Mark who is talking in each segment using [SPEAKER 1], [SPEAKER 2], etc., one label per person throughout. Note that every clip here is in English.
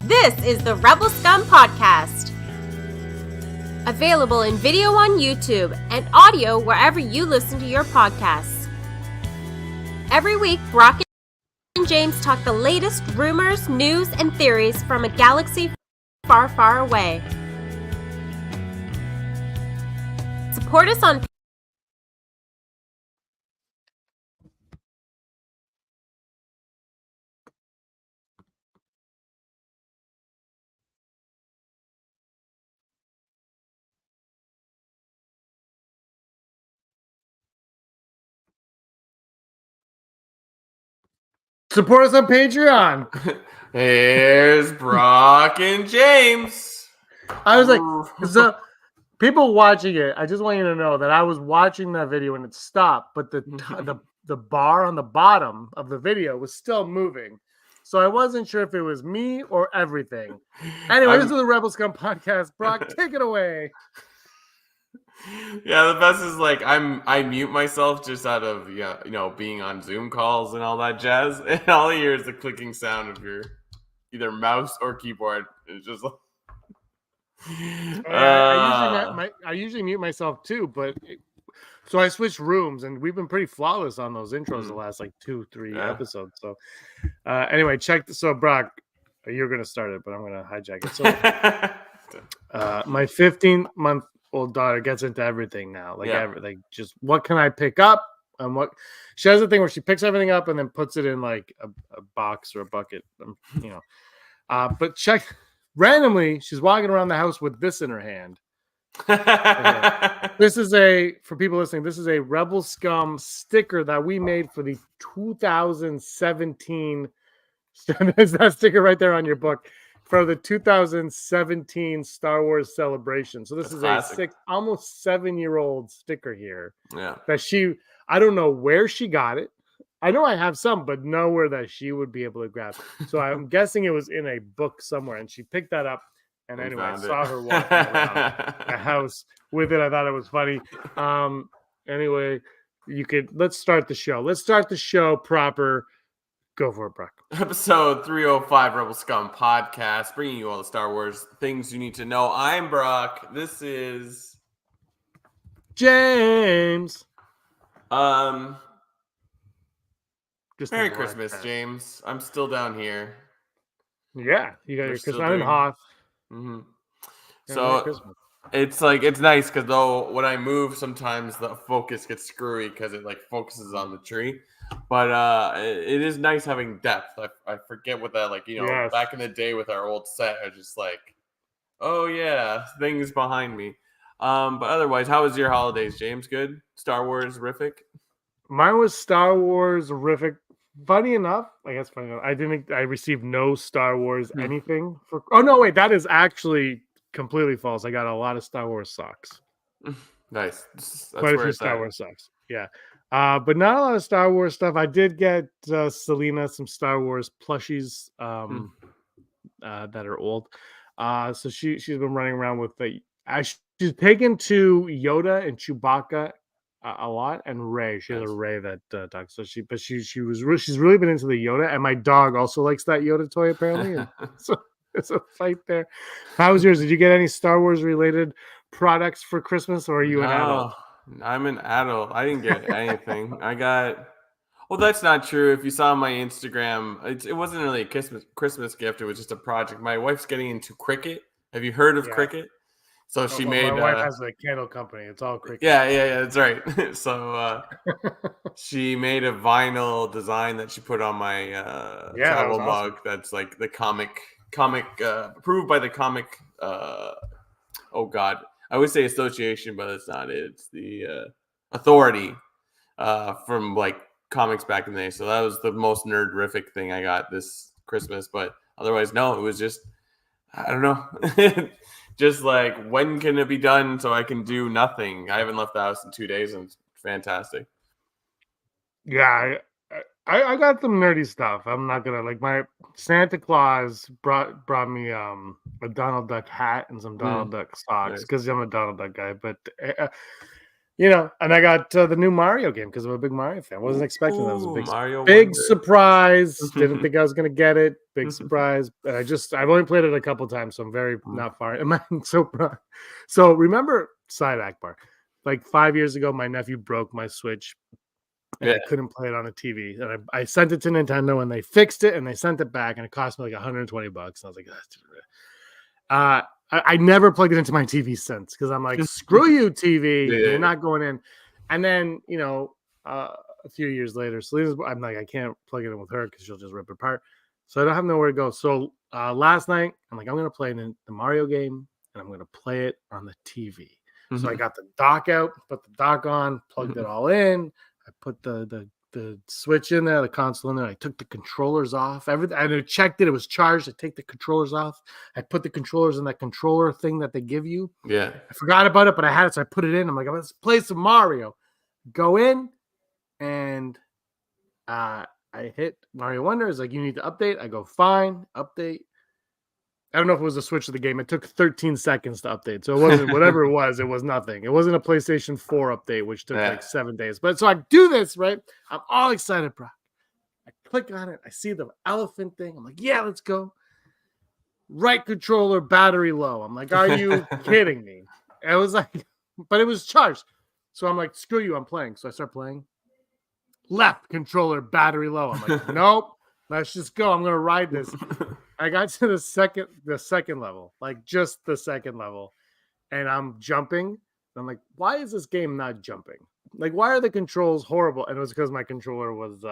[SPEAKER 1] This is the Rebel Scum Podcast. Available in video on YouTube and audio wherever you listen to your podcasts. Every week, Brock and James talk the latest rumors, news, and theories from a galaxy far, far away. Support us on
[SPEAKER 2] Support us on Patreon.
[SPEAKER 3] Here's Brock and James.
[SPEAKER 2] I was like, so people watching it, I just want you to know that I was watching that video and it stopped, but the bar on the bottom of the video was still moving. So I wasn't sure if it was me or everything. Anyway, this is the Rebel Scum Podcast. Brock, take it away.
[SPEAKER 3] Yeah, the best is like I mute myself just out of being on Zoom calls and all that jazz, and all I hear is the clicking sound of your either mouse or keyboard. It's just like
[SPEAKER 2] I usually mute myself too, so I switched rooms, and we've been pretty flawless on those intros the last like 2-3 episodes. So anyway, so Brock, you're gonna start it, but I'm gonna hijack it. So my 15-month-old daughter gets into everything now, like just what can I pick up, and what she has a thing where she picks everything up and then puts it in like a box or a bucket, but randomly she's walking around the house with this in her hand. This is for people listening, this is a Rebel Scum sticker that we made for the 2017. There's that sticker right there on your book for the 2017 Star Wars celebration. So this is classic. Almost 7-year-old sticker here.
[SPEAKER 3] Yeah.
[SPEAKER 2] That I don't know where she got it. I know I have some, but nowhere that she would be able to grab. So I'm guessing it was in a book somewhere, and she picked that up. And anyway, I saw her walking around the house with it. I thought it was funny. Anyway, let's start the show. Let's start the show proper. Go for it, Brock.
[SPEAKER 3] Episode 305 Rebel Scum Podcast, bringing you all the Star Wars things you need to know. I'm Brock. This is
[SPEAKER 2] James.
[SPEAKER 3] Just Merry Christmas, James. I'm still down here.
[SPEAKER 2] Yeah, you got your Christmas. I'm in Hoth.
[SPEAKER 3] Mm-hmm. So it's nice because though when I move, sometimes the focus gets screwy because it like focuses on the tree. But it is nice having depth. I forget what that yes. Back in the day with our old set, I was just like, oh yeah, things behind me. But otherwise, how was your holidays, James? Good? Star Wars-rific?
[SPEAKER 2] Mine was Star Wars-rific. Funny enough, I received no Star Wars anything for. Oh no, wait, that is actually completely false. I got a lot of Star Wars socks.
[SPEAKER 3] Nice. That's
[SPEAKER 2] quite a few Star Wars socks. Yeah. But not a lot of Star Wars stuff. I did get Selena some Star Wars plushies that are old. So she's been running around with she's taken to Yoda and Chewbacca a lot, and Rey. She has a Rey that talks. So she's really been into the Yoda, and my dog also likes that Yoda toy apparently. And so it's a fight there. How was yours? Did you get any Star Wars related products for Christmas, or are you an adult?
[SPEAKER 3] I'm an adult. I didn't get anything. I got. Well, that's not true. If you saw my Instagram, it wasn't really a Christmas gift. It was just a project. My wife's getting into cricket. Have you heard of cricket? So she made.
[SPEAKER 2] My wife has a candle company. It's all cricket.
[SPEAKER 3] Yeah. That's right. So she made a vinyl design that she put on my travel mug. Awesome. That's like the comic approved by the comic. Oh God. I would say association, but it's not it. It's the authority from like comics back in the day. So that was the most nerd-rific thing I got this Christmas. But otherwise, no, it was just, I don't know. Just like, when can it be done so I can do nothing? I haven't left the house in 2 days, and it's fantastic.
[SPEAKER 2] Yeah, I got some nerdy stuff. I'm not gonna my Santa Claus brought me a Donald Duck hat and some Donald Duck socks because I'm a Donald Duck guy. But and I got the new Mario game because I'm a big Mario fan. I wasn't expecting that. It was a
[SPEAKER 3] Mario
[SPEAKER 2] big
[SPEAKER 3] Wonder.
[SPEAKER 2] surprise. Didn't think I was going to get it. Big surprise. And I've only played it a couple times, so I'm very not far. So remember, side Akbar, like 5 years ago, my nephew broke my Switch. And I couldn't play it on a TV. And I sent it to Nintendo and they fixed it and they sent it back and it cost me like $120. And I was like, I never plugged it into my TV since because I'm like, screw you, TV. You're not going in. And then, a few years later, Selena's, I'm like, I can't plug it in with her because she'll just rip it apart. So I don't have nowhere to go. So last night, I'm like, I'm going to play the Mario game and I'm going to play it on the TV. So I got the dock out, put the dock on, plugged it all in. I put the Switch in there, the console in there. I took the controllers off. Everything. I checked it. It was charged. I take the controllers off. I put the controllers in that controller thing that they give you.
[SPEAKER 3] Yeah.
[SPEAKER 2] I forgot about it, but I had it, so I put it in. I'm like, let's play some Mario. Go in, and I hit Mario Wonder. It's like, you need to update. I go, fine, update. I don't know if it was a switch to the game. It took 13 seconds to update. So it wasn't whatever it was nothing. It wasn't a PlayStation 4 update, which took like 7 days. But so I do this, right? I'm all excited, bro. I click on it. I see the elephant thing. I'm like, yeah, let's go. Right controller, battery low. I'm like, are you kidding me? It was like, but it was charged. So I'm like, screw you, I'm playing. So I start playing. Left controller, battery low. I'm like, nope, let's just go. I'm gonna ride this. I got to the second level, like just the second level, and I'm jumping. I'm like, why is this game not jumping? Like, why are the controls horrible? And it was because my controller was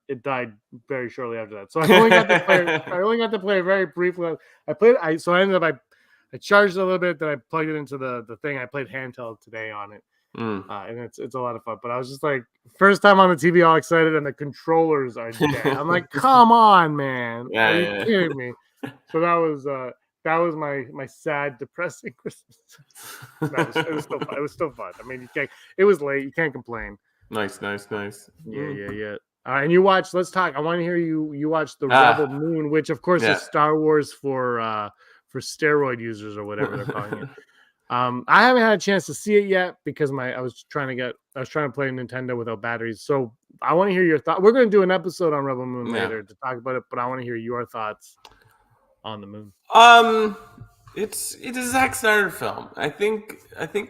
[SPEAKER 2] it died very shortly after that. So I only got to play very briefly. I charged it a little bit, then I plugged it into the thing. I played handheld today on it. And it's a lot of fun. But I was just like, first time on the TV, all excited, and the controllers are dead. I'm like, come on, man. Are you kidding me? So that was my sad, depressing Christmas. It was still fun. I mean, it was late. You can't complain.
[SPEAKER 3] Nice.
[SPEAKER 2] Yeah. And you watched. Let's talk. I want to hear you watch the Rebel Moon, which of course is Star Wars for steroid users or whatever they're calling it. I haven't had a chance to see it yet because I was trying to play Nintendo without batteries. So I want to hear your thoughts. We're going to do an episode on Rebel Moon later to talk about it, but I want to hear your thoughts on the moon.
[SPEAKER 3] It's a Zack Snyder film. I think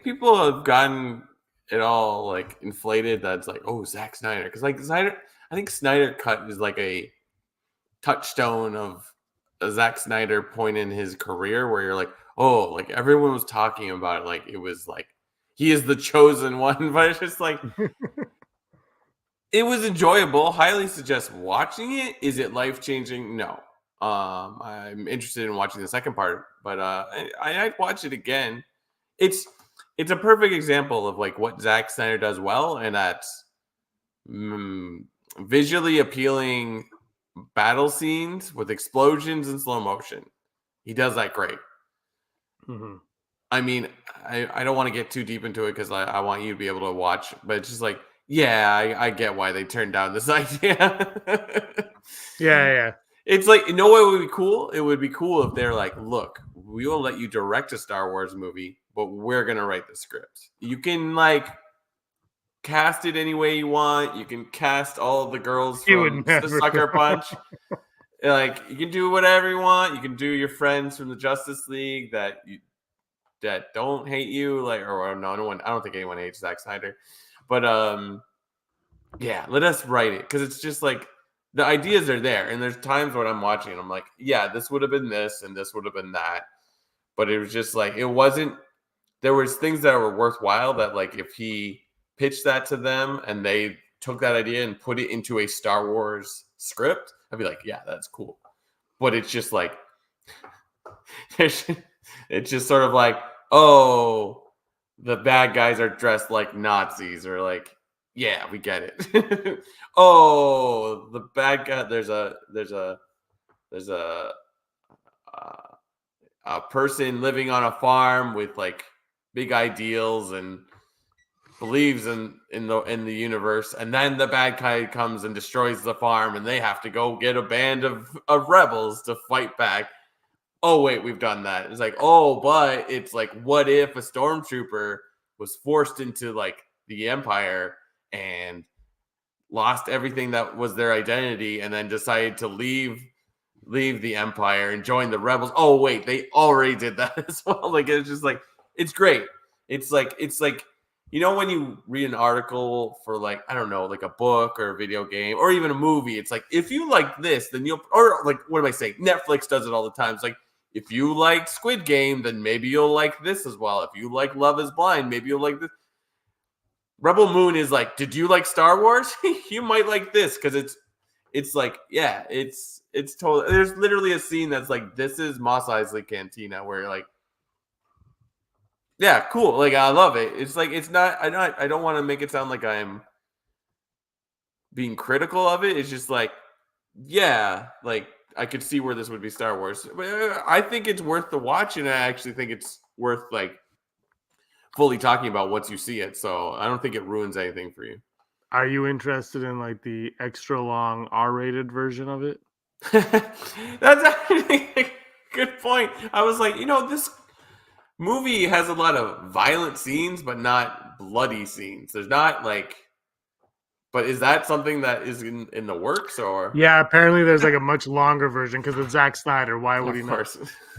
[SPEAKER 3] people have gotten it all like inflated. That's like, oh, Zack Snyder, because like Snyder, I think Snyder Cut is like a touchstone of a Zack Snyder point in his career where you're like, oh, like everyone was talking about it, like it was like he is the chosen one, but it's just like it was enjoyable. Highly suggest watching it. Is it life-changing? No. I'm interested in watching the second part, but I'd watch it again. It's a perfect example of like what Zack Snyder does well, and that's visually appealing battle scenes with explosions and slow motion. He does that great.
[SPEAKER 2] Mm-hmm.
[SPEAKER 3] I mean, I don't want to get too deep into it because I want you to be able to watch, but it's just like, yeah, I get why they turned down this idea.
[SPEAKER 2] Yeah.
[SPEAKER 3] It's like, you know what would be cool? It would be cool if they're like, look, we will let you direct a Star Wars movie, but we're going to write the script. You can like cast it any way you want. You can cast all of the girls from the Sucker Punch. Like, you can do whatever you want. You can do your friends from the Justice League that don't hate you, like, or no one. I don't think anyone hates Zack Snyder, but yeah, let us write it because it's just like the ideas are there, and there's times when I'm watching and I'm like, yeah, this would have been this and this would have been that, but it was just like it wasn't. There was things that were worthwhile that like if he pitched that to them and they took that idea and put it into a Star Wars script, I'd be like, yeah, that's cool. But it's just like, it's just sort of like, oh, the bad guys are dressed like Nazis, or like, yeah, we get it. Oh, the bad guy. There's a person living on a farm with like big ideals and believes in the universe, and then the bad guy comes and destroys the farm, and they have to go get a band of rebels to fight back. Oh wait, we've done that. It's like, oh, but it's like, what if a stormtrooper was forced into like the Empire and lost everything that was their identity, and then decided to leave the Empire and join the rebels. Oh wait, they already did that as well. Like it's just like it's great. It's like when you read an article for like I don't know, like a book or a video game or even a movie, it's like if you like this, then you'll or like what am I saying? Netflix does it all the time. It's like if you like Squid Game, then maybe you'll like this as well. If you like Love Is Blind, maybe you'll like this. Rebel Moon is like, did you like Star Wars? You might like this because it's like, yeah, it's totally. There's literally a scene that's like, this is Mos Eisley Cantina, where you're like, yeah, cool, like I love it. It's like it's not. I don't want to make it sound like I'm being critical of it. It's just like, yeah, like I could see where this would be Star Wars. But I think it's worth the watch, and I actually think it's worth like fully talking about once you see it. So I don't think it ruins anything for you.
[SPEAKER 2] Are you interested in like the extra long R-rated version of it?
[SPEAKER 3] That's actually a good point. I was like, this movie has a lot of violent scenes, but not bloody scenes. There's not like, but is that something that is in the works or?
[SPEAKER 2] Yeah, apparently there's like a much longer version because it's Zack Snyder. Why would he not?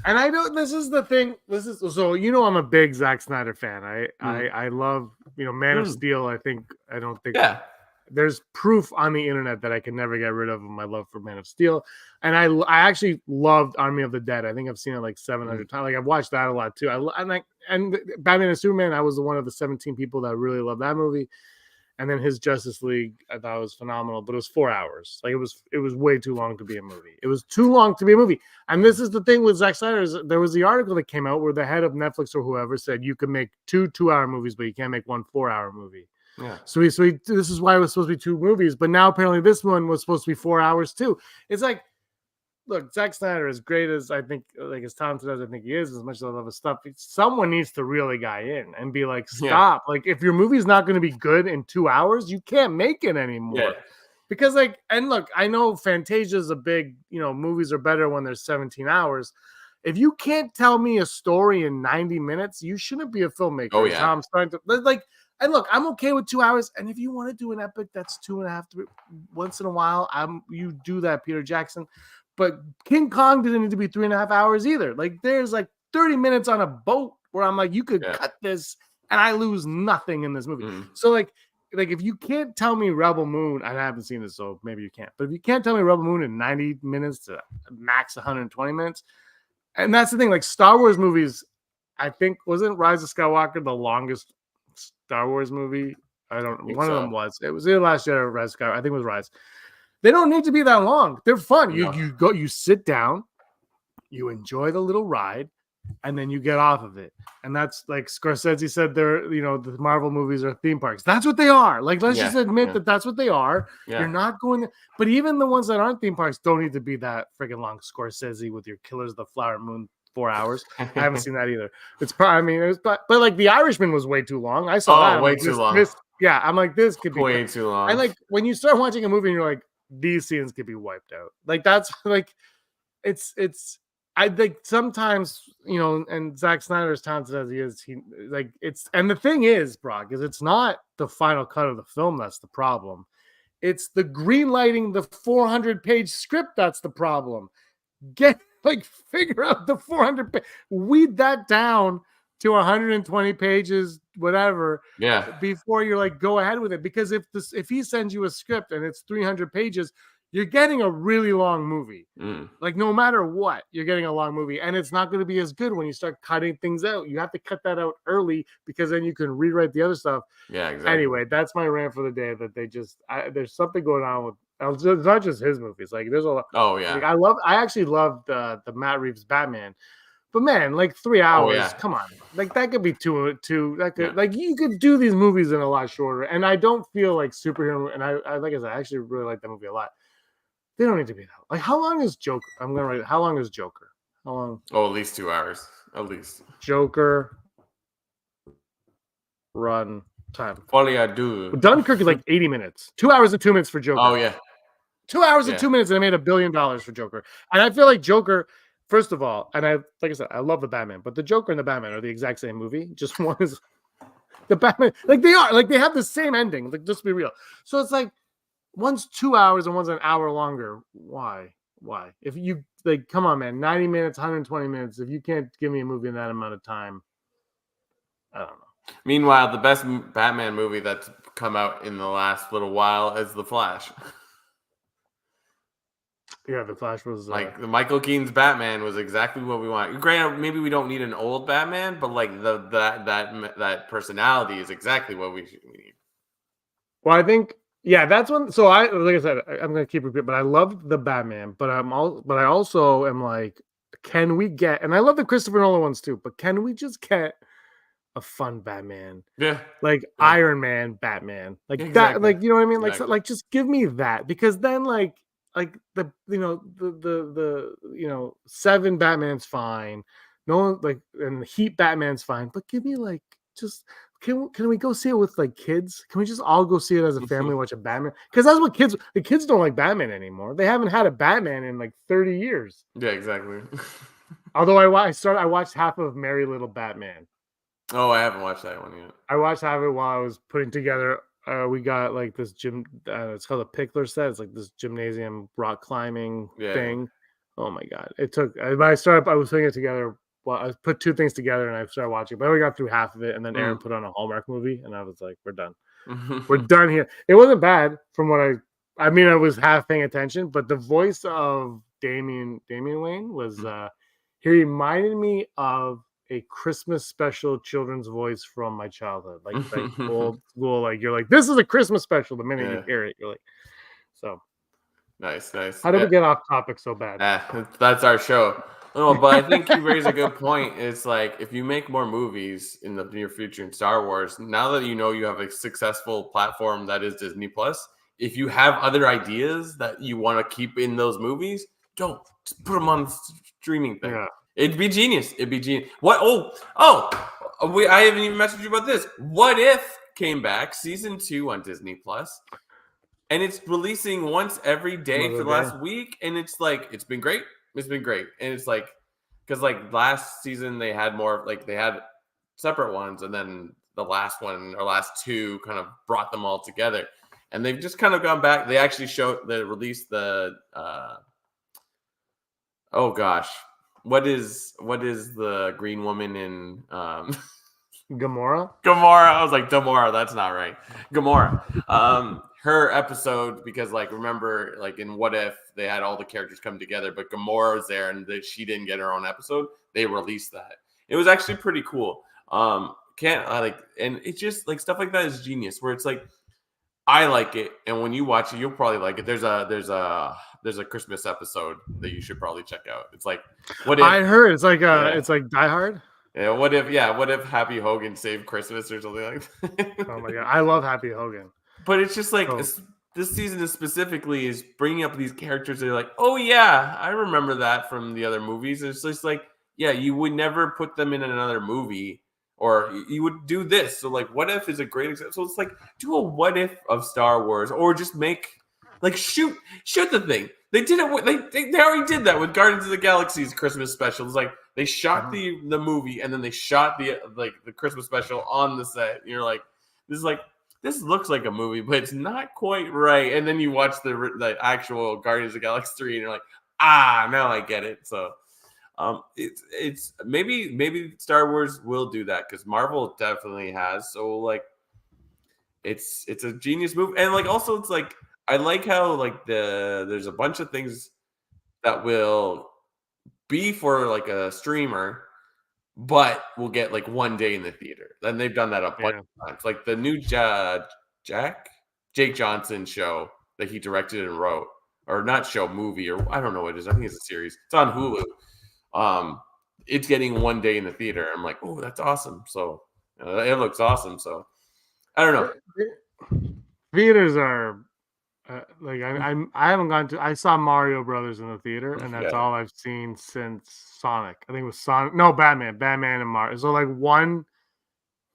[SPEAKER 2] And I know this is the thing. So I'm a big Zack Snyder fan. I love Man of Steel. I don't think there's proof on the internet that I can never get rid of my love for Man of Steel. And I actually loved Army of the Dead. I think I've seen it like 700 times. Like I've watched that a lot too. And Batman and Superman. I was one of the 17 people that really loved that movie. And then his Justice League, I thought was phenomenal, but it was 4 hours. Like it was way too long to be a movie. It was too long to be a movie. And this is the thing with Zack Snyder. There was the article that came out where the head of Netflix or whoever said you can make 2 2-hour movies, but you can't make 1 4-hour movie.
[SPEAKER 3] Yeah.
[SPEAKER 2] So this is why it was supposed to be 2 movies, but now apparently this one was supposed to be 4 hours too. It's like, look, Zack Snyder, as great as I think, like as talented as I think he is, as much as I love his stuff, someone needs to reel a guy in and be like, stop. Yeah. Like, if your movie's not going to be good in 2 hours, you can't make it anymore. Yeah. Because, like, and look, I know Fantasia is a big, movies are better when there's 17 hours. If you can't tell me a story in 90 minutes, you shouldn't be a filmmaker.
[SPEAKER 3] Oh, yeah.
[SPEAKER 2] I'm starting to, like, and look, I'm okay with 2 hours. And if you want to do an epic that's 2.5, 3, once in a while, you do that, Peter Jackson. But King Kong didn't need to be 3.5 hours either. Like there's like 30 minutes on a boat where I'm like, you could cut this and I lose nothing in this movie. Mm. So like if you can't tell me Rebel Moon, I haven't seen this, so maybe you can't. But if you can't tell me Rebel Moon in 90 minutes to max 120 minutes, and that's the thing, like Star Wars movies, I think, wasn't Rise of Skywalker the longest Star Wars movie? I don't know. One of them was. It was either Last Jedi or Rise of Skywalker. I think it was Rise. They don't need to be that long. They're fun. No. You go, you sit down, you enjoy the little ride, and then you get off of it. And that's like Scorsese said, the Marvel movies are theme parks. That's what they are. Like, let's just admit that that's what they are. Yeah. You're not going to, but even the ones that aren't theme parks don't need to be that freaking long. Scorsese with your Killers of the Flower Moon, 4 hours. I haven't seen that either. It's probably, but like The Irishman was way too long. I saw that.
[SPEAKER 3] Way too long.
[SPEAKER 2] Yeah, I'm like, this could be
[SPEAKER 3] way too long.
[SPEAKER 2] And like when you start watching a movie and you're like, these scenes could be wiped out. Like that's like, I think sometimes, and Zack Snyder, as talented as he is, and the thing is, Brock, is it's not the final cut of the film that's the problem. It's the green lighting the 400-page script that's the problem. Figure out the 400, weed that down to 120 pages, whatever.
[SPEAKER 3] Yeah.
[SPEAKER 2] Before you're like, go ahead with it. Because if he sends you a script and it's 300 pages, you're getting a really long movie. Like no matter what, you're getting a long movie, and it's not going to be as good when you start cutting things out. You have to cut that out early because then you can rewrite the other stuff.
[SPEAKER 3] Yeah, exactly.
[SPEAKER 2] Anyway, that's my rant for the day. That there's something going on with. It's not just his movies. Like there's a lot.
[SPEAKER 3] Oh yeah.
[SPEAKER 2] Like, I actually loved the Matt Reeves Batman. But man, like 3 hours, come on. Like that could be two. That could like you could do these movies in a lot shorter. And I don't feel like superhero. And I like I said, I actually really like that movie a lot. They don't need to be that. Like how long is Joker? I'm gonna write. How long is Joker? How long?
[SPEAKER 3] Oh, at least 2 hours. At least.
[SPEAKER 2] Joker. Run time.
[SPEAKER 3] All I do.
[SPEAKER 2] Dunkirk is like 80 minutes. 2 hours and 2 minutes for Joker.
[SPEAKER 3] Oh yeah.
[SPEAKER 2] 2 hours and 2 minutes, and they made $1 billion for Joker. And I feel like Joker. First of all, and like I said, I love the Batman, but the Joker and the Batman are the exact same movie. Just one is the Batman, like they are, like they have the same ending. Like, just be real. So it's like one's 2 hours and one's an hour longer. Why? If you like, come on, man, 90 minutes, 120 minutes. If you can't give me a movie in that amount of time, I don't know.
[SPEAKER 3] Meanwhile, the best Batman movie that's come out in the last little while is The Flash.
[SPEAKER 2] Yeah, The Flash was
[SPEAKER 3] like Michael Keaton's Batman was exactly what we want. Granted, maybe we don't need an old Batman, but like that personality is exactly what we need.
[SPEAKER 2] Well, I think that's one. So like I said, I'm gonna keep repeating, but I love the Batman, but I also am like, can we get? And I love the Christopher Nolan ones too, but can we just get a fun Batman?
[SPEAKER 3] Yeah,
[SPEAKER 2] like Iron Man Batman, like
[SPEAKER 3] exactly.
[SPEAKER 2] that, like, you know what I mean?
[SPEAKER 3] Exactly.
[SPEAKER 2] Like just give me that, because then like the the 7 Batman's fine, no one, like, and the Heat Batman's fine, but give me like, just can we go see it with like kids? Can we just all go see it as a family, watch a Batman? Because that's what the kids don't like Batman anymore. They haven't had a Batman in like 30 years.
[SPEAKER 3] Yeah, exactly.
[SPEAKER 2] Although I watched half of Merry Little Batman.
[SPEAKER 3] Oh, I haven't watched that one yet.
[SPEAKER 2] I watched half of it while I was putting together. We got like this gym. It's called a Pickler set. It's like this gymnasium rock climbing thing. Oh my god! It took. I was putting it together. Well, I put 2 things together and I started watching. But I only got through half of it, and then Aaron put on a Hallmark movie, and I was like, "We're done. We're done here." It wasn't bad from what I mean, I was half paying attention, but the voice of Damian Wayne was. He reminded me of a Christmas special children's voice from my childhood, like old school. Like, you're like, this is a Christmas special. The minute you hear it, you're like, so
[SPEAKER 3] nice.
[SPEAKER 2] How did we get off topic so bad?
[SPEAKER 3] That's our show. No, but I think you raise a good point. It's like, if you make more movies in the near future in Star Wars, now that you know you have a successful platform that is Disney Plus, if you have other ideas that you want to keep in those movies, don't just put them on the streaming thing.
[SPEAKER 2] Yeah.
[SPEAKER 3] It'd be genius. What? I haven't even messaged you about this. What If came back season 2 on Disney Plus, and it's releasing once every day for the last week, and it's like, it's been great. It's been great, and it's like, because like last season they had more, like they had separate ones, and then the last one or last 2 kind of brought them all together, and they've just kind of gone back. They actually released the oh gosh. What is the green woman in
[SPEAKER 2] Gamora?
[SPEAKER 3] I was like, Gamora, that's not right. Gamora. Her episode, because like, remember, like in What If, they had all the characters come together, but Gamora was there and she didn't get her own episode. They released that. It was actually pretty cool. And it's just like, stuff like that is genius, where it's like, I like it, and when you watch it, you'll probably like it. There's a Christmas episode that you should probably check out. It's like, what if
[SPEAKER 2] I heard it's like it's like Die Hard.
[SPEAKER 3] Yeah, what if Happy Hogan saved Christmas or something like that?
[SPEAKER 2] Oh my god, I love Happy Hogan.
[SPEAKER 3] But it's just like, this season is bringing up these characters that are like, oh yeah, I remember that from the other movies. It's just like, yeah, you would never put them in another movie. Or you would do this. So like, What If is a great example. So it's like, do a What If of Star Wars, or just make, like, shoot the thing. They did it. They already did that with Guardians of the Galaxy's Christmas special. It's like, they shot the movie, and then they shot the Christmas special on the set. And you're like, this looks like a movie, but it's not quite right. And then you watch the actual Guardians of the Galaxy 3, and you're like, now I get it. So. It's maybe Star Wars will do that, because Marvel definitely has. So like, it's a genius move, and like, also it's like, I like how like there's a bunch of things that will be for like a streamer, but we'll get like one day in the theater. And they've done that a bunch of times. Like the new Jake Johnson show that he directed and wrote, or not show, movie, or I don't know what it is. I think it's a series. It's on Hulu. It's getting one day in the theater. I'm like, oh, that's awesome. So it looks awesome. So I don't know.
[SPEAKER 2] Theaters are like, I haven't gone to. I saw Mario Brothers in the theater, and that's all I've seen since Sonic. I think it was Sonic. No, Batman and Mario. So like, one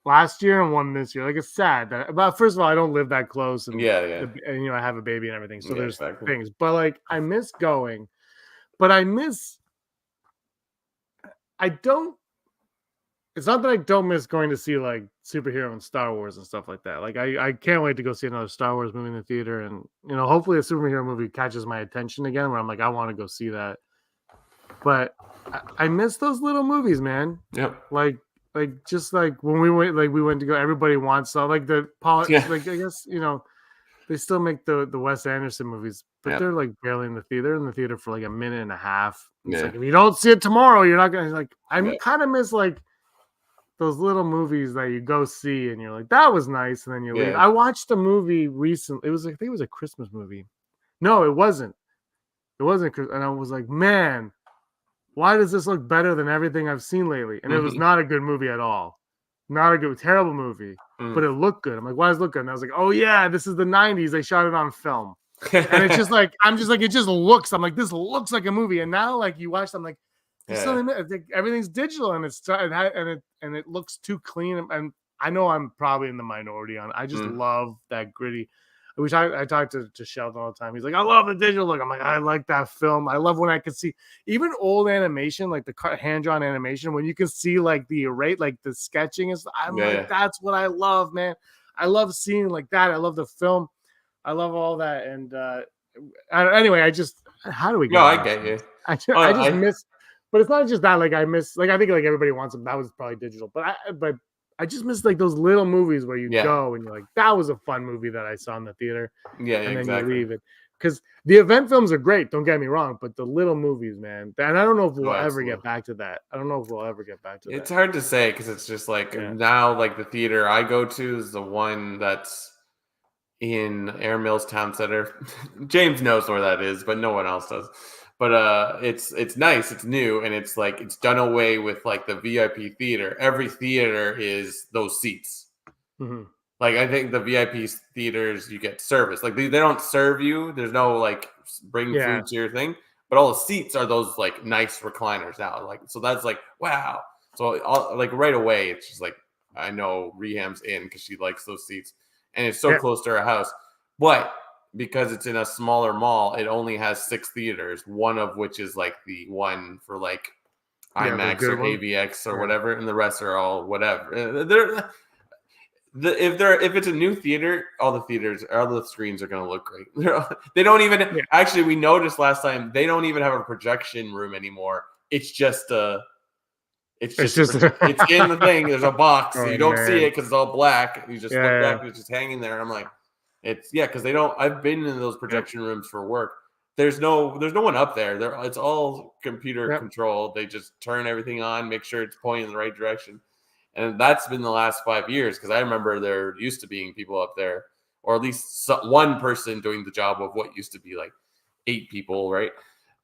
[SPEAKER 2] last year and one this year. Like, it's sad that. But first of all, I don't live that close, and and you know, I have a baby and everything. So there's things. But like, I miss going. But I don't it's not that I don't miss going to see like superhero and Star Wars and stuff like that. Like I can't wait to go see another Star Wars movie in the theater, and hopefully a superhero movie catches my attention again, where I'm like, I want to go see that. But I miss those little movies, man.
[SPEAKER 3] Yep.
[SPEAKER 2] Like just like when we went to go. Everybody wants like the like I guess they still make the Wes Anderson movies, but they're like barely in the theater. They're in the theater for like a minute and a half. It's like if you don't see it tomorrow, you're not gonna like. I kind of miss like those little movies that you go see and you're like, that was nice, and then you leave. I watched a movie recently. It was I think it was a Christmas movie. No, it wasn't. It wasn't, and I was like, man, why does this look better than everything I've seen lately? And it was not a good movie at all. Not a good, terrible movie, but it looked good. I'm like, why does it look good? And I was like, oh yeah, this is the 90s. They shot it on film. And it's just like, I'm just like, it just looks, I'm like, this looks like a movie. And now like you watch, I'm like, everything's digital and it looks too clean. And I know I'm probably in the minority on it. I just love that gritty. I talked to Sheldon all the time. He's like, I love the digital look. I'm like, I like that film. I love when I can see even old animation, like the hand-drawn animation, when you can see like the array, like the sketching is. I'm like, that's what I love, man. I love seeing like that. I love the film. I love all that. And anyway, how do we go?
[SPEAKER 3] No, I get you.
[SPEAKER 2] I just miss, but it's not just that. Like I miss, like I think like everybody wants them. That was probably digital, but I just miss like those little movies where you go and you're like, that was a fun movie that I saw in the theater.
[SPEAKER 3] Yeah,
[SPEAKER 2] and
[SPEAKER 3] exactly.
[SPEAKER 2] then you leave it. Because the event films are great, don't get me wrong, but the little movies, man. And I don't know if we'll ever get back to that.
[SPEAKER 3] It's hard to say because it's just like now, like the theater I go to is the one that's in Air Mills Town Center. James knows where that is, but no one else does. But it's nice, it's new, and it's like it's done away with like the VIP theater. Every theater is those seats.
[SPEAKER 2] Mm-hmm.
[SPEAKER 3] Like I think the VIP theaters you get service. Like they don't serve you. There's no like bring food to your thing. But all the seats are those like nice recliners now. Like so that's like wow. So like right away it's just like I know Reham's in because she likes those seats, and it's so close to her house. But because it's in a smaller mall, it only has 6 theaters, one of which is like the one for like IMAX or AVX or whatever, and the rest are all whatever. If it's a new theater, all the screens are going to look great. They don't even actually. We noticed last time they don't even have a projection room anymore. It's just it's in the thing. There's a box, so you don't see it because it's all black. You just look back, and it's just hanging there. I'm like. It's because they don't. I've been in those projection rooms for work. There's no one up there. It's all computer controlled. They just turn everything on, make sure it's pointing in the right direction, and that's been the last 5 years. Because I remember there used to being people up there, or at least one person doing the job of what used to be like 8 people, right?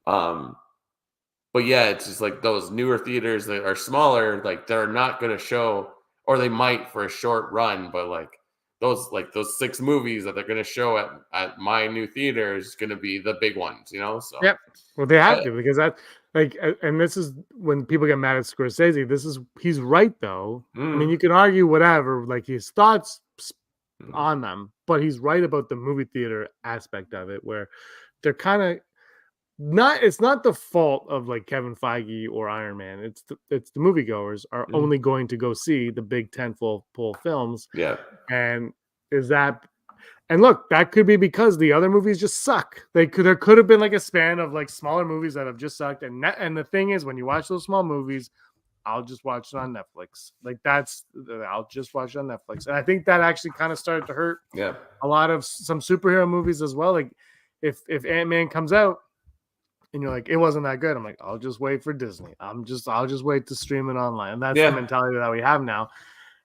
[SPEAKER 3] But yeah, it's just like those newer theaters that are smaller, like they're not going to show, or they might for a short run, but like. Those 6 movies that they're going to show at my new theater is going to be the big ones, So
[SPEAKER 2] well, they have to because that and this is when people get mad at Scorsese. He's right though. I mean, you can argue whatever, like his thoughts on them, but he's right about the movie theater aspect of it, where they're kind of not. It's not the fault of like Kevin Feige or Iron Man. It's the moviegoers are only going to go see the big tentpole films.
[SPEAKER 3] Yeah.
[SPEAKER 2] And look, that could be because the other movies just suck. There could have been like a span of like smaller movies that have just sucked. And the thing is, when you watch those small movies, I'll just watch it on Netflix. Like I'll just watch it on Netflix. And I think that actually kind of started to hurt a lot of some superhero movies as well. Like if Ant-Man comes out and you're like, it wasn't that good, I'm like, I'll just wait for Disney. I'll just wait to stream it online. And that's the mentality that we have now.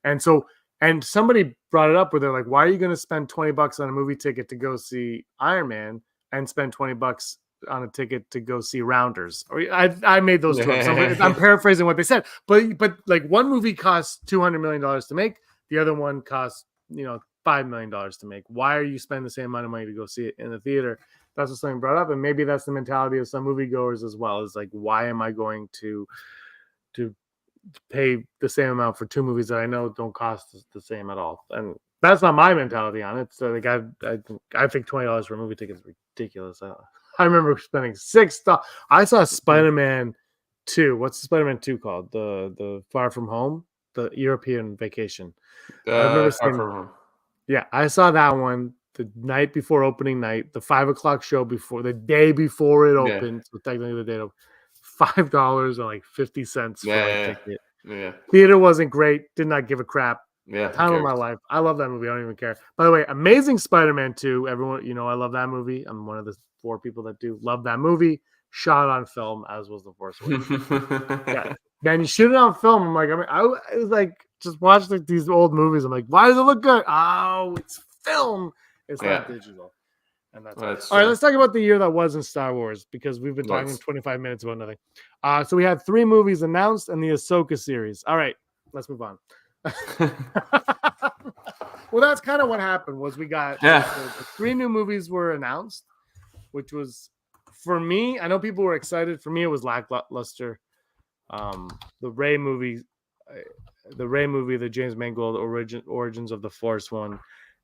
[SPEAKER 2] And somebody brought it up where they're like, why are you going to spend $20 on a movie ticket to go see Iron Man and spend $20 on a ticket to go see Rounders? Or I made those two up. I'm paraphrasing what they said, but like one movie costs $200 million to make. The other one costs, $5 million to make. Why are you spending the same amount of money to go see it in the theater? That's what something brought up. And maybe that's the mentality of some moviegoers as well. Is like, why am I going to pay the same amount for 2 movies that I know don't cost the same at all? And that's not my mentality on it. So like I think $20 for a movie ticket is ridiculous. I remember spending $6. I saw Spider-Man 2. What's the Spider-Man 2 called? The Far From Home. the European Vacation. I remember
[SPEAKER 3] seeing.
[SPEAKER 2] Yeah, I saw that one the night before opening night, the 5:00 show the day before it opened. So technically the day of $5 or like 50 cents for a ticket.
[SPEAKER 3] Yeah.
[SPEAKER 2] Theater wasn't great. Did not give a crap.
[SPEAKER 3] Yeah.
[SPEAKER 2] Time of my life. I love that movie. I don't even care. By the way, Amazing Spider-Man 2. Everyone, I love that movie. I'm one of the 4 people that do love that movie. Shot on film, as was The Force Awakens. Yeah. Man, you shoot it on film. I'm like, I was like, just watch these old movies. I'm like, why does it look good? Oh, it's film. It's not digital. And that's all right. Let's talk about the year that was in Star Wars, because we've been talking 25 minutes about nothing. So we had 3 movies announced and the Ahsoka series. All right, let's move on. Well, that's kind of what happened. Was we got the 3 new movies were announced, which was, for me, I know people were excited. For me, it was lackluster. The Rey movie, the James Mangold Origins of the Force one,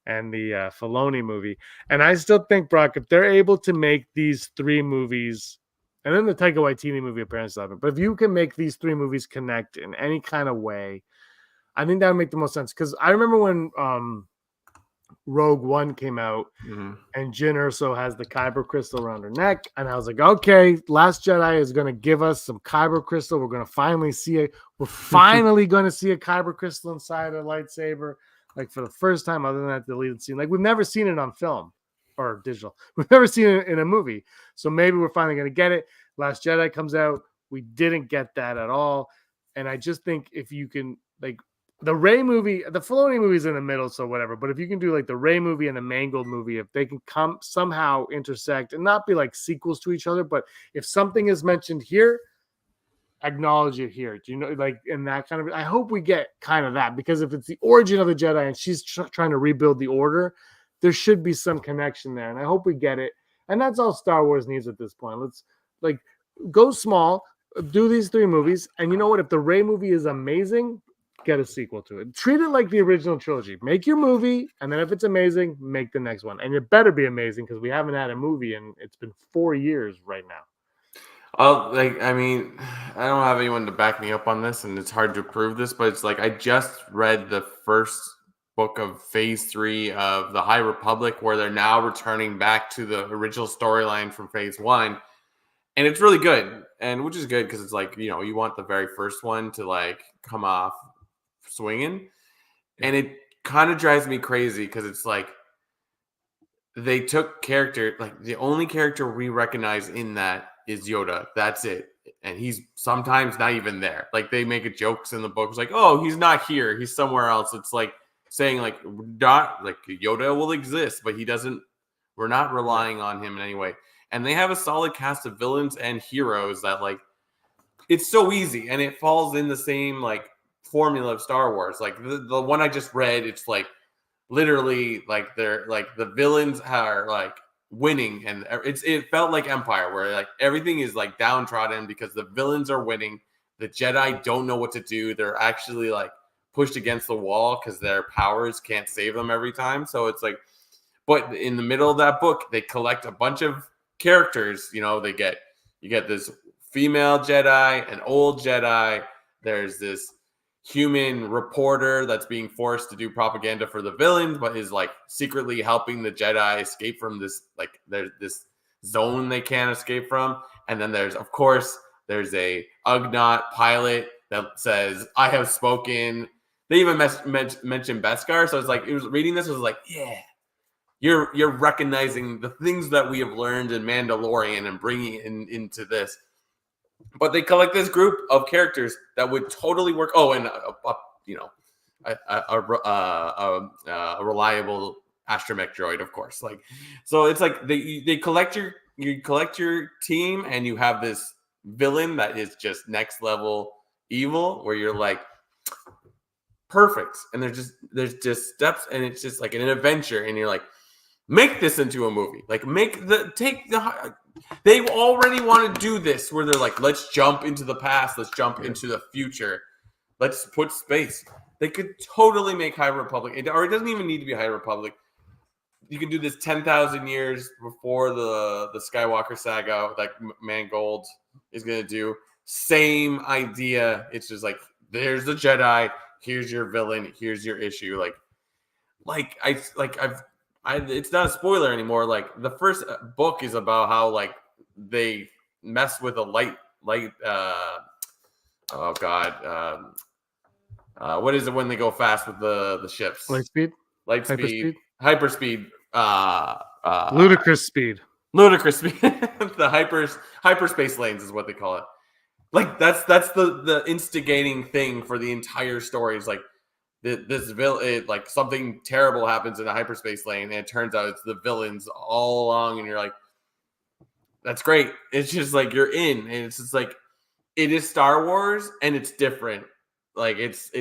[SPEAKER 2] and the Filoni movie. And I still think, Brock, if they're able to make these 3 movies, and then the Taika Waititi movie apparently still haven't, but if you can make these 3 movies connect in any kind of way, I think that would make the most sense. Because I remember when Rogue One came out, and Jyn Erso has the Kyber crystal around her neck, and I was like, okay, Last Jedi is going to give us some Kyber crystal. We're going to finally see it. We're finally going to see a Kyber crystal inside a lightsaber, like for the first time, other than that deleted scene. Like, we've never seen it on film or digital. We've never seen it in a movie. So maybe we're finally going to get it. Last Jedi comes out. We didn't get that at all. And I just think if you can, like, the Rey movie, the Filoni movie's in the middle, so whatever. But if you can do like the Rey movie and the Mangold movie, if they can come somehow intersect and not be like sequels to each other, but if something is mentioned here, acknowledge it here. Do you know, like, in that kind of, I hope we get kind of that, because if it's the origin of the Jedi and she's trying to rebuild the order, there should be some connection there. And I hope we get it. And that's all Star Wars needs at this point. Let's like go small, do these 3 movies. And you know what? If the Rey movie is amazing, get a sequel to it. Treat it like the original trilogy. Make your movie, and then if it's amazing, make the next one. And it better be amazing, because we haven't had a movie and it's been 4 years right now.
[SPEAKER 3] I mean, I don't have anyone to back me up on this, and it's hard to prove this, but it's like I just read the first book of Phase 3 of the High Republic, where they're now returning back to the original storyline from Phase 1. And it's really good, and which is good, because it's like, you want the very first one to like come off swinging, and it kind of drives me crazy, because it's like they took character, like the only character we recognize in that is Yoda. That's it, and he's sometimes not even there. Like, they make jokes in the book. It's like, oh, he's not here, he's somewhere else. It's like saying like, not like Yoda will exist, but he doesn't. We're not relying on him in any way. And they have a solid cast of villains and heroes that, like, it's so easy, and it falls in the same like formula of Star Wars. Like the one I just read, it's like literally like they're like the villains are like winning, and it felt like Empire, where like everything is like downtrodden because the villains are winning. The Jedi don't know what to do. They're actually like pushed against the wall because their powers can't save them every time. So it's like, but in the middle of that book, they collect a bunch of characters. You get this female Jedi, an old Jedi. There's this human reporter that's being forced to do propaganda for the villains, but is like secretly helping the Jedi escape from this, like, there's this zone they can't escape from. And then there's a Ugnaught pilot that says, I have spoken. They even mentioned Beskar. So it's like, it was reading this, it was like, yeah, you're recognizing the things that we have learned in Mandalorian and bringing it into this. But they collect this group of characters that would totally work. Oh, and a reliable astromech droid, of course. Like, so it's like they collect your team, and you have this villain that is just next level evil, where you're like, perfect. And there's just steps, and it's just like an adventure, and you're like, make this into a movie. Like, they already want to do this, where they're like, let's jump into the past, let's jump into the future, let's put space. They could totally make High Republic, or it doesn't even need to be High Republic. You can do this 10,000 years before the Skywalker saga, like Mangold is going to do. Same idea. It's just like, there's the Jedi. here's your villain, here's your issue. It's not a spoiler anymore. Like the first book is about how like they mess with a light. Oh God. What is it when they go fast with the ships?
[SPEAKER 2] Light speed,
[SPEAKER 3] hyperspeed.
[SPEAKER 2] Ludicrous speed.
[SPEAKER 3] The hyperspace lanes is what they call it. Like that's the instigating thing for the entire story. Is like this villain, like something terrible happens in a hyperspace lane, and it turns out it's the villains all along, and you're like, that's great. It's just like you're in, and it's just like it is Star Wars, and it's different. Like it's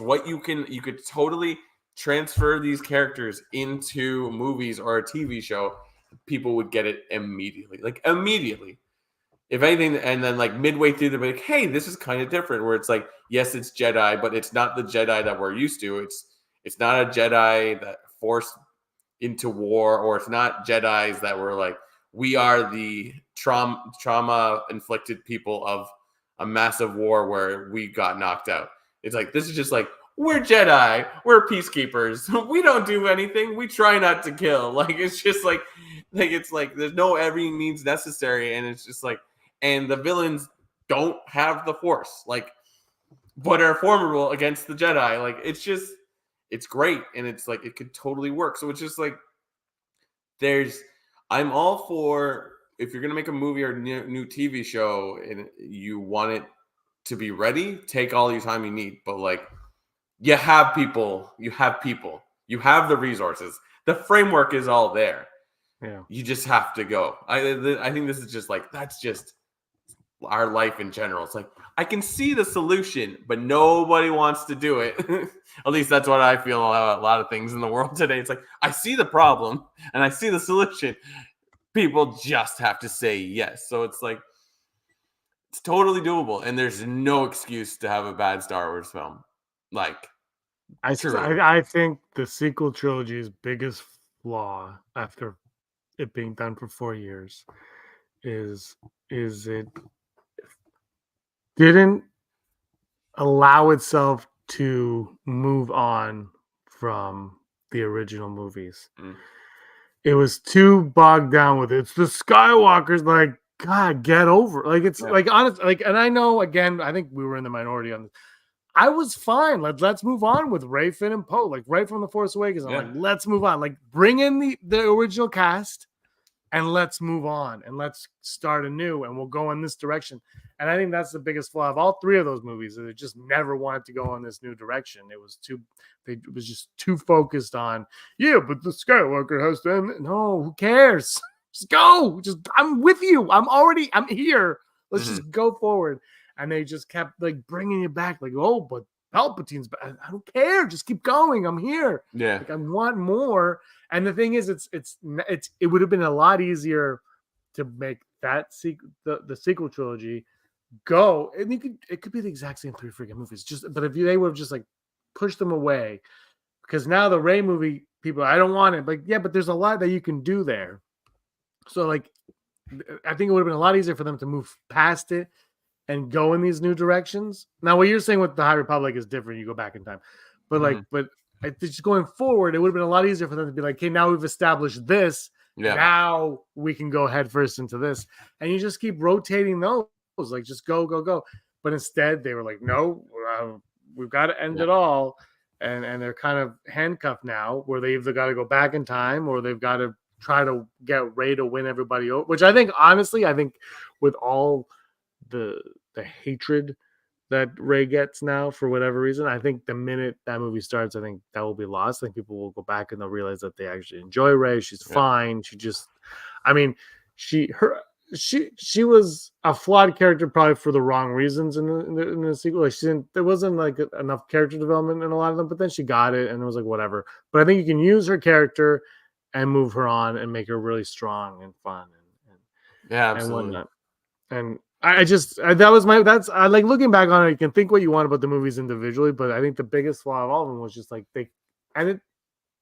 [SPEAKER 3] what you could totally transfer these characters into movies or a TV show. People would get it immediately, if anything. And then like midway through, they're like, hey, this is kind of different, where it's like, yes, it's Jedi, but it's not the Jedi that we're used to. It's not a Jedi that forced into war, or it's not Jedis that were like, we are the trauma inflicted people of a massive war where we got knocked out. It's like, this is just like, we're Jedi, we're peacekeepers, we don't do anything, we try not to kill. Like it's just like it's like there's no every means necessary, and it's just like, and the villains don't have the Force, like, but are formidable against the Jedi. Like it's great, and it's like it could totally work. So it's just like I'm all for, if you're gonna make a movie or new TV show and you want it to be ready, take all your time you need. But like, you have people, you have the resources, the framework is all there.
[SPEAKER 2] Yeah, you
[SPEAKER 3] just have to go. I think this is just like, that's just our life in general. It's like, I can see the solution, but nobody wants to do it. At least that's what I feel about a lot of things in the world today. It's like, I see the problem and I see the solution. People just have to say yes. So it's like, it's totally doable, and there's no excuse to have a bad Star Wars film. Like,
[SPEAKER 2] I think the sequel trilogy's biggest flaw, after it being done for 4 years, is it didn't allow itself to move on from the original movies. It was too bogged down with it. It's the Skywalkers. Like, God, get over. Like, it's like, honest. Like, and I know, again, I think we were in the minority on this. I was fine. Let's move on with Rey, Finn, and Poe. Like, right from The Force Awakens, I'm like, let's move on. Like, bring in the original cast, and let's move on, and let's start anew, and we'll go in this direction. And I think that's the biggest flaw of all three of those movies. They just never wanted to go in this new direction. It was just too focused on, but the Skywalker has to end. No, who cares? Just go. I'm with you. I'm here. Let's just go forward. And they just kept like bringing you back, like, oh, but Palpatine's back. I don't care. Just keep going. I'm here.
[SPEAKER 3] Yeah.
[SPEAKER 2] Like, I want more. And the thing is, it would have been a lot easier to make that the sequel trilogy go. And it could be the exact same 3 freaking movies. But if they would have just like pushed them away, because now the Rey movie, people, I don't want it. Like, yeah, but there's a lot that you can do there. So like, I think it would have been a lot easier for them to move past it and go in these new directions. Now, what you're saying with the High Republic is different. You go back in time, but just going forward, it would have been a lot easier for them to be like, okay, now we've established this. Yeah. Now we can go head first into this, and you just keep rotating those. Like, just go. But instead, they were like, no, we've got to end it all, and they're kind of handcuffed now, where they either got to go back in time or they've got to try to get Rey to win everybody over. Which I think, honestly, with all the hatred that Rey gets now for whatever reason, I think the minute that movie starts, I think that will be lost. I think people will go back and they'll realize that they actually enjoy Rey. She's fine. She just, she was a flawed character probably for the wrong reasons in the sequel. Like, there wasn't like enough character development in a lot of them, but then she got it and it was like, whatever. But I think you can use her character and move her on and make her really strong and fun and
[SPEAKER 3] absolutely.
[SPEAKER 2] And whatnot. And I like looking back on it, you can think what you want about the movies individually, but I think the biggest flaw of all of them was just like and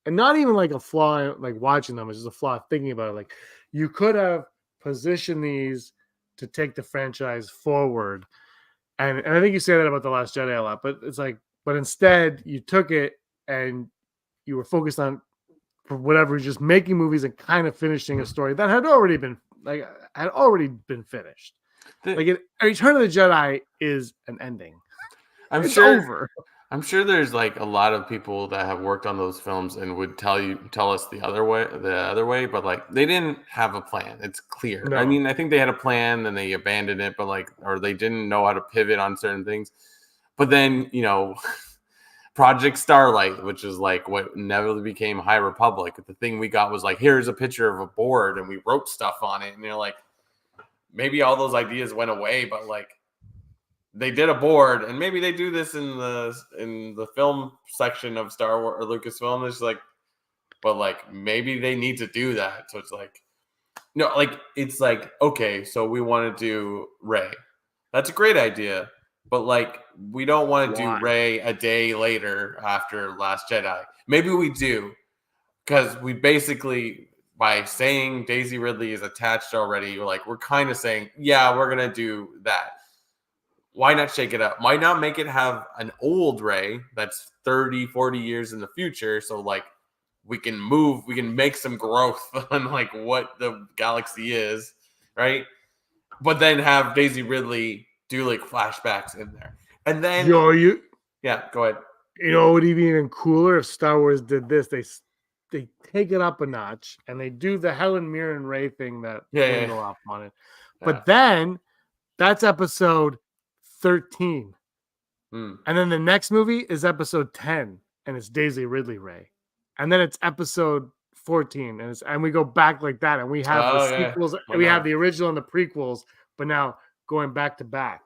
[SPEAKER 2] not even like a flaw like watching them, it's just a flaw thinking about it. Like, you could have positioned these to take the franchise forward. And I think you say that about The Last Jedi a lot, but it's like, but instead you took it and you were focused on, for whatever, just making movies and kind of finishing a story that had already been finished. Return of the Jedi is an ending. It's over.
[SPEAKER 3] I'm sure there's like a lot of people that have worked on those films and would tell us the other way, but like they didn't have a plan. It's clear.
[SPEAKER 2] No.
[SPEAKER 3] I mean, I think they had a plan, then they abandoned it, but or they didn't know how to pivot on certain things. But then, Project Starlight, which is like what inevitably became High Republic. The thing we got was like, here's a picture of a board and we wrote stuff on it. And you're like, maybe all those ideas went away, but like they did a board, and maybe they do this in the film section of Star Wars or Lucasfilm. It's like, but like maybe they need to do that. So it's like, no, like it's like, okay, so we want to do Rey. That's a great idea. But like, we don't want to do Rey a day later after Last Jedi. Maybe we do, because we basically, by saying Daisy Ridley is attached already, we're kind of saying, yeah, we're gonna do that. Why not shake it up? Why not make it have an old Rey that's 30, 40 years in the future? So like, we can make some growth on like what the galaxy is, right? But then have Daisy Ridley do like flashbacks in there, and then go ahead.
[SPEAKER 2] You know, it would be even cooler if Star Wars did this. They take it up a notch and they do the Helen Mirren Rey thing that go off on it. But then that's episode 13, and then the next movie is episode 10, and it's Daisy Ridley Rey, and then it's episode 14, and we go back like that, and we have the sequels. We have the original and the prequels, but now going back to back.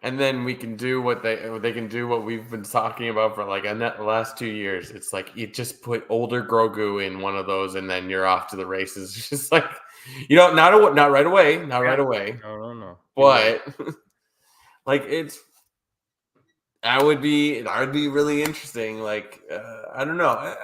[SPEAKER 3] And then we can do what they can do what we've been talking about for like the last 2 years. It's like you just put older Grogu in one of those, and then you're off to the races. It's just like, not right away, right away.
[SPEAKER 2] No.
[SPEAKER 3] But like that would be really interesting. Like I don't know.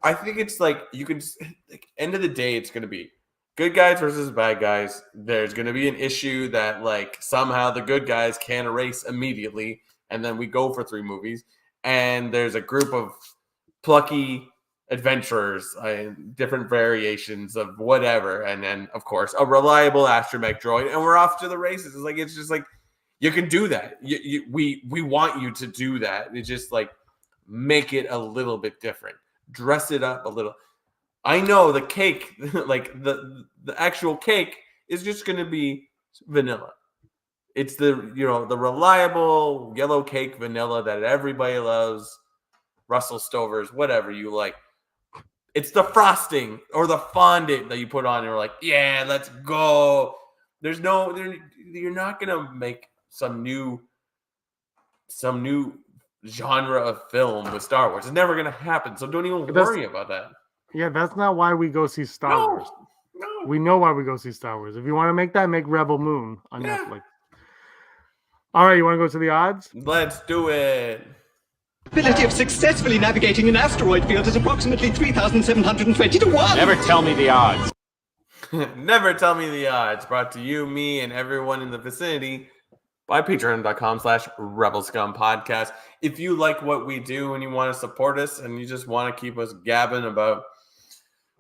[SPEAKER 3] I think it's like you could like, end of the day, it's going to be good guys versus bad guys. There's going to be an issue that like somehow the good guys can't erase immediately, and then we go for 3 movies, and there's a group of plucky adventurers, different variations of whatever, and then of course a reliable astromech droid, and we're off to the races. It's like, it's just like, you can do that. We want you to do that. It's just like, make it a little bit different, dress it up a little. I know the cake, like the actual cake, is just going to be vanilla. It's the reliable yellow cake vanilla that everybody loves. Russell Stover's, whatever you like. It's the frosting or the fondant that you put on, and you're like, yeah, let's go. You're not going to make some new genre of film with Star Wars. It's never going to happen. So don't even worry about that.
[SPEAKER 2] Yeah, that's not why we go see Star Wars.
[SPEAKER 3] No.
[SPEAKER 2] We know why we go see Star Wars. If you want to make that, make Rebel Moon on Netflix. All right, you want to go to the odds?
[SPEAKER 3] Let's do it.
[SPEAKER 4] Ability of successfully navigating an asteroid field is approximately 3,720 to 1.
[SPEAKER 5] Never tell me the odds.
[SPEAKER 3] Never tell me the odds. Brought to you, me, and everyone in the vicinity by patreon.com/Rebel Scum Podcast. If you like what we do and you want to support us and you just want to keep us gabbing about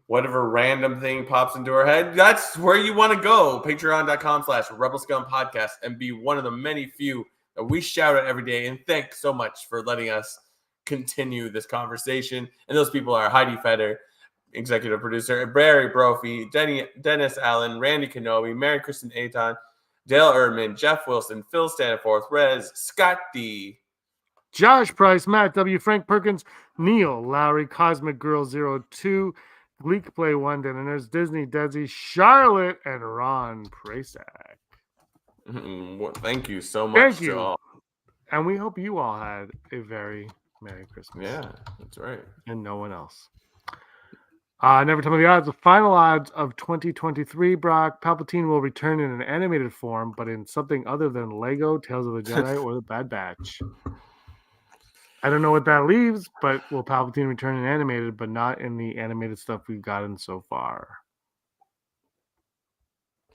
[SPEAKER 3] whatever random thing pops into our head, that's where you want to go. Patreon.com/Rebel Scum Podcast, and be one of the many few that we shout out every day. And thanks so much for letting us continue this conversation. And those people are Heidi Feder, executive producer, Barry Brophy, Dennis Allen, Randy Kenobi, Mary Kristen Aton, Dale Erdman, Jeff Wilson, Phil Staniforth, Rez, Scott D,
[SPEAKER 2] Josh Price, Matt W, Frank Perkins, Neil Lowry, Cosmic Girl 02, Gleek Play 1, and there's Disney Desi, Charlotte, and Ron Prasak.
[SPEAKER 3] Thank you so much to all.
[SPEAKER 2] And we hope you all had a very Merry Christmas.
[SPEAKER 3] Yeah, that's right.
[SPEAKER 2] And no one else. Never tell me the odds. The final odds of 2023, Brock. Palpatine will return in an animated form, but in something other than Lego, Tales of the Jedi, or The Bad Batch. I don't know what that leaves, but will Palpatine return in animated, but not in the animated stuff we've gotten so far?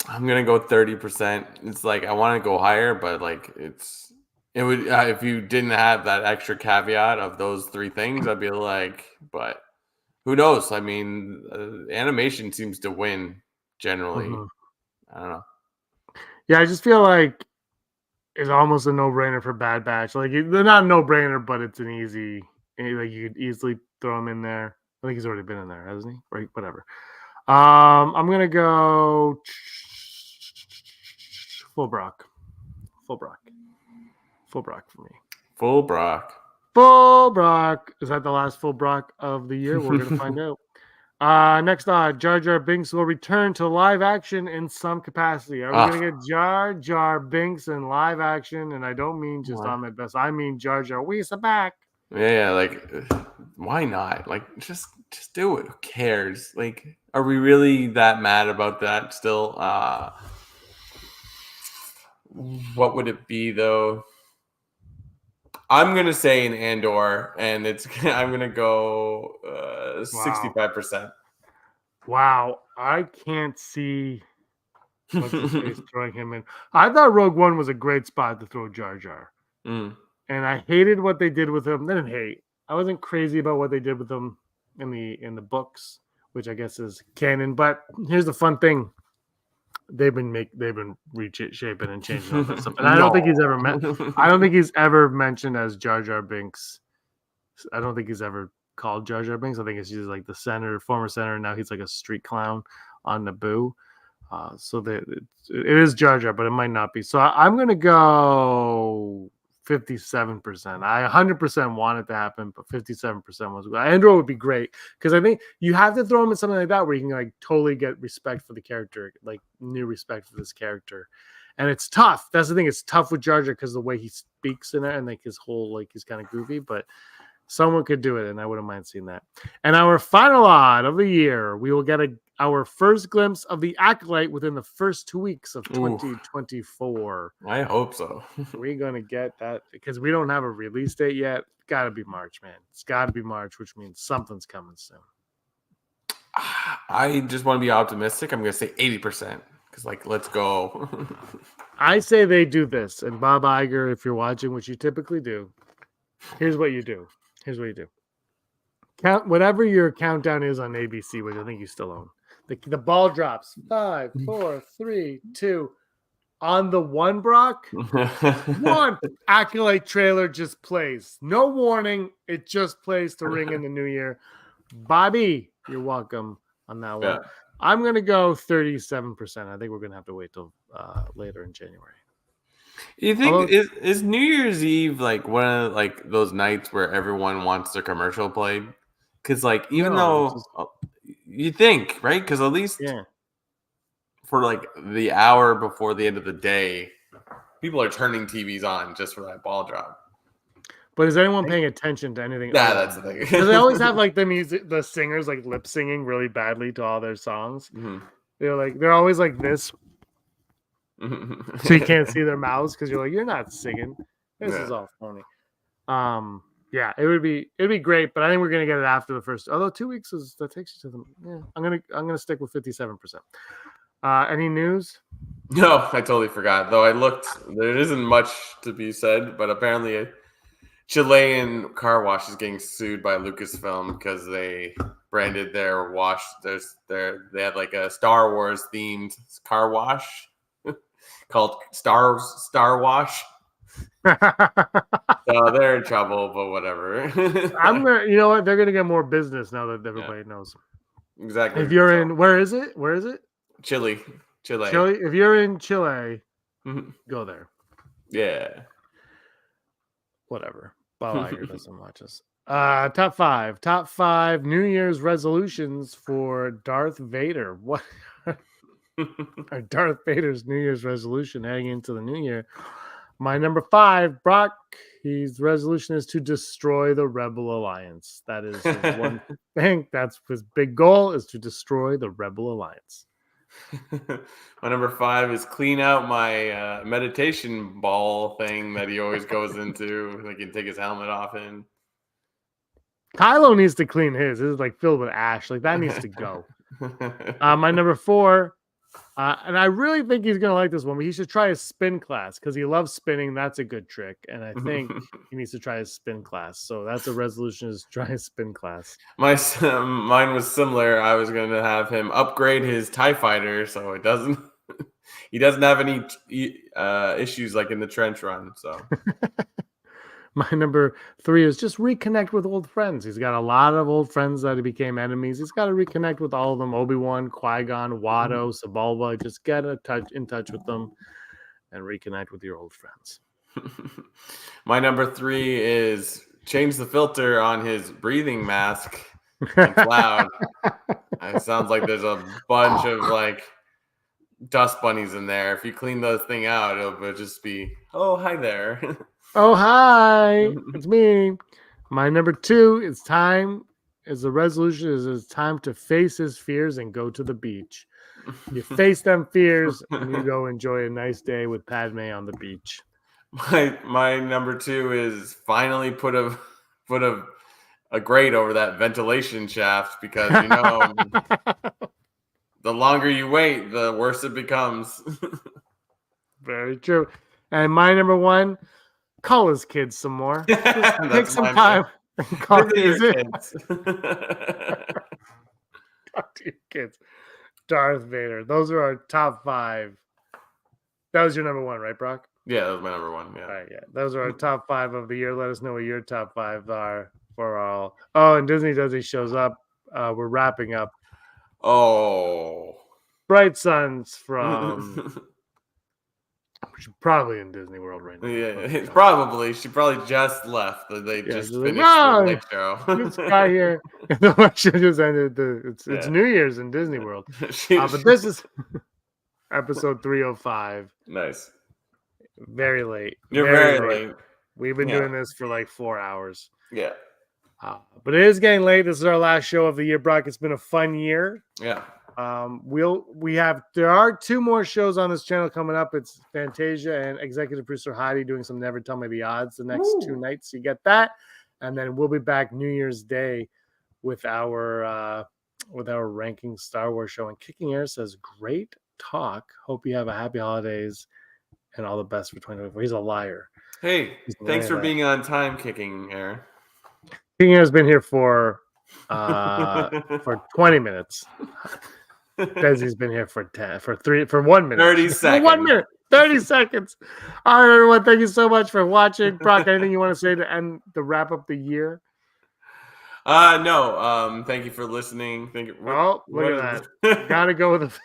[SPEAKER 3] I'm going to go 30%. It's like, I want to go higher, but like, it's It would if you didn't have that extra caveat of those three things, I'd be like, but who knows? I mean, animation seems to win generally.
[SPEAKER 2] Mhm.
[SPEAKER 3] I don't know.
[SPEAKER 2] Yeah, I just feel like it's almost a no-brainer for Bad Batch. Like they're not a no-brainer, but it's an easy. Like you could easily throw him in there. I think he's already been in there, hasn't he? Right, whatever. I'm gonna go full Brock. Full Brock. Full Brock for me.
[SPEAKER 3] Full Brock.
[SPEAKER 2] Full Brock. Is that the last full Brock of the year? We're gonna find out. Next Jar Jar Binks will return to live action in some capacity. Are we gonna get Jar Jar Binks in live action? And I don't mean just on my best. I mean Jar Jar. We's back.
[SPEAKER 3] Yeah, like why not? Like just do it. Who cares? Like, are we really that mad about that still? What would it be though? I'm gonna say an Andor, and I'm gonna go 65%.
[SPEAKER 2] Wow, I can't see what's his face throwing him in. I thought Rogue One was a great spot to throw Jar Jar, and I hated what they did with him. I didn't hate. I wasn't crazy about what they did with him in the books, which I guess is canon. But here's the fun thing: they've been reshaping and changing all that stuff. And I don't think he's ever I don't think he's ever mentioned as Jar Jar Binks. I don't think he's ever called Jar Jar Binks. I think it's just like the former senator. Now he's like a street clown on Naboo. So it is Jar Jar, but it might not be. So I'm going to go 57%. I 100% want it to happen, but 57% was good. Andor would be great because I think you have to throw him in something like that where you can like totally get respect for the character, like new respect for this character. And it's tough. That's the thing. It's tough with Jar Jar because the way he speaks in it and like his whole, like he's kind of goofy, but someone could do it, and I wouldn't mind seeing that. And our final odd of the year, we will get our first glimpse of the Acolyte within the first 2 weeks of 2024.
[SPEAKER 3] I hope so.
[SPEAKER 2] We're going to get that because we don't have a release date yet. It's got to be March, man. It's got to be March, which means something's coming soon.
[SPEAKER 3] I just want to be optimistic. I'm going to say 80% because, like, let's go.
[SPEAKER 2] I say they do this. And Bob Iger, if you're watching, which you typically do, here's what you do. Count whatever your countdown is on ABC, which I think you still own. The ball drops 5, 4, 3, 2. On the one, Brock, one Acolyte trailer just plays. No warning. It just plays to ring in the new year. Bobby, you're welcome on that one. Yeah. I'm going to go 37%. I think we're going to have to wait till later in January.
[SPEAKER 3] You think is New Year's Eve like one of like those nights where everyone wants their commercial played? Because like even though you think right, because at least for like the hour before the end of the day, people are turning TVs on just for that ball drop.
[SPEAKER 2] But is anyone paying attention to anything?
[SPEAKER 3] Nah, that's the thing.
[SPEAKER 2] Because they always have like the singers like lip singing really badly to all their songs. Mm-hmm. They're always like this. So you can't see their mouths because you're like, you're not singing. This is all phony. It'd be great, but I think we're gonna get it after the first. Although 2 weeks that takes you to the. Yeah, I'm gonna stick with 57%. Any news?
[SPEAKER 3] No, I totally forgot. Though I looked, there isn't much to be said, but apparently a Chilean car wash is getting sued by Lucasfilm because they branded their wash. They had like a Star Wars themed car wash. Called Star Wash. So they're in trouble, but whatever.
[SPEAKER 2] You know what? They're gonna get more business now that everybody knows.
[SPEAKER 3] Exactly.
[SPEAKER 2] If you're in, where is it?
[SPEAKER 3] Chile.
[SPEAKER 2] If you're in Chile, go there.
[SPEAKER 3] Yeah.
[SPEAKER 2] Whatever. Bob Iger doesn't watch us. Top five New Year's resolutions for Darth Vader. What? Darth Vader's New Year's resolution heading into the new year. My number 5, Brock, his resolution is to destroy the Rebel Alliance. That is his one thing. That's his big goal, is to destroy the Rebel Alliance.
[SPEAKER 3] My number 5 is clean out my meditation ball thing that he always goes into. He can take his helmet off in.
[SPEAKER 2] Kylo needs to clean his. This is like filled with ash. Like that needs to go. My number 4 And I really think he's going to like this one. But he should try his spin class because he loves spinning. That's a good trick. And I think he needs to try his spin class. So that's a resolution, is try his spin class.
[SPEAKER 3] Mine was similar. I was going to have him upgrade his TIE fighter so it doesn't. He doesn't have any issues like in the trench run. So
[SPEAKER 2] my number 3 is just reconnect with old friends. He's got a lot of old friends that became enemies. He's got to reconnect with all of them. Obi-Wan, Qui-Gon, Watto, Sebulba. Just get in touch with them and reconnect with your old friends.
[SPEAKER 3] My number 3 is change the filter on his breathing mask. It's loud. It sounds like there's a bunch of like dust bunnies in there. If you clean those thing out, it'll just be, oh, hi there.
[SPEAKER 2] Oh, hi, it's me. My number 2 is the resolution is it's time to face his fears and go to the beach. You face them fears and you go enjoy a nice day with Padme on the beach.
[SPEAKER 3] My number 2 is finally put a grate over that ventilation shaft because the longer you wait, the worse it becomes.
[SPEAKER 2] Very true. And my number 1, call his kids some more. Just take some time and call your kids. Talk to your kids. Darth Vader. Those are our top 5. That was your number 1, right, Brock?
[SPEAKER 3] Yeah, that was my number 1. Yeah.
[SPEAKER 2] All right, yeah. Those are our top 5 of the year. Let us know what your top 5 are for all. Oh, and Disney Doesn't shows up. We're wrapping up.
[SPEAKER 3] Oh.
[SPEAKER 2] Bright Suns from probably in Disney World right now.
[SPEAKER 3] Yeah, probably. She probably just left. They just finished the late show.
[SPEAKER 2] This guy here. The election just ended. It's New Year's in Disney World. But this is episode 305.
[SPEAKER 3] Nice.
[SPEAKER 2] Very late.
[SPEAKER 3] You're very late.
[SPEAKER 2] We've been doing this for like 4 hours.
[SPEAKER 3] Yeah.
[SPEAKER 2] But it is getting late. This is our last show of the year, Brock. It's been a fun year.
[SPEAKER 3] Yeah.
[SPEAKER 2] There are 2 more shows on this channel coming up. It's Fantasia and executive producer Heidi doing some Never Tell Me the Odds the next 2 nights. You get that, and then we'll be back New Year's Day with our ranking Star Wars show. And Kicking Air says, "Great talk. Hope you have a happy holidays and all the best for 2024." He's a liar.
[SPEAKER 3] Hey, thanks for being on time, Kicking Air.
[SPEAKER 2] Kicking Air's been here for 20 minutes. Desi's been here for 1 minute.
[SPEAKER 3] 30 seconds.
[SPEAKER 2] 1 minute. 30 seconds. All right, everyone. Thank you so much for watching. Brock, anything you want to say to wrap up the year?
[SPEAKER 3] No. Thank you for listening. Thank you.
[SPEAKER 2] Look at that. Gotta go with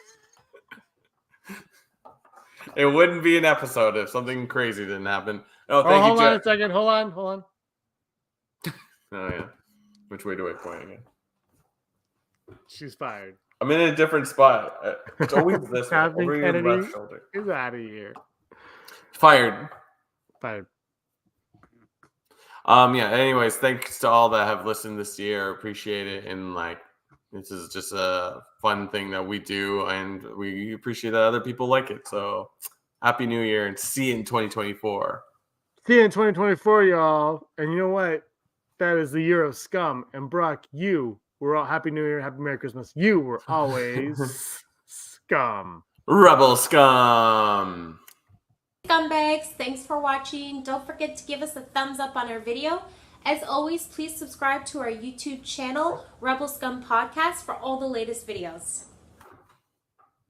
[SPEAKER 3] It wouldn't be an episode if something crazy didn't happen.
[SPEAKER 2] Hold on a second. Hold on.
[SPEAKER 3] Oh, yeah. Which way do I point again?
[SPEAKER 2] She's fired.
[SPEAKER 3] I'm in a different spot. It's always this way. Over your left shoulder.
[SPEAKER 2] Is out of here.
[SPEAKER 3] Fired.
[SPEAKER 2] Yeah.
[SPEAKER 3] Anyways, thanks to all that have listened this year. Appreciate it. And this is just a fun thing that we do, and we appreciate that other people like it. So happy New Year, and see you in 2024.
[SPEAKER 2] See you in 2024, y'all. And you know what? That is the year of Scum. And Brock, we're all Happy New Year, Happy Merry Christmas. You were always Scum.
[SPEAKER 3] Rebel Scum.
[SPEAKER 1] Scumbags, thanks for watching. Don't forget to give us a thumbs up on our video. As always, please subscribe to our YouTube channel, Rebel Scum Podcast, for all the latest videos.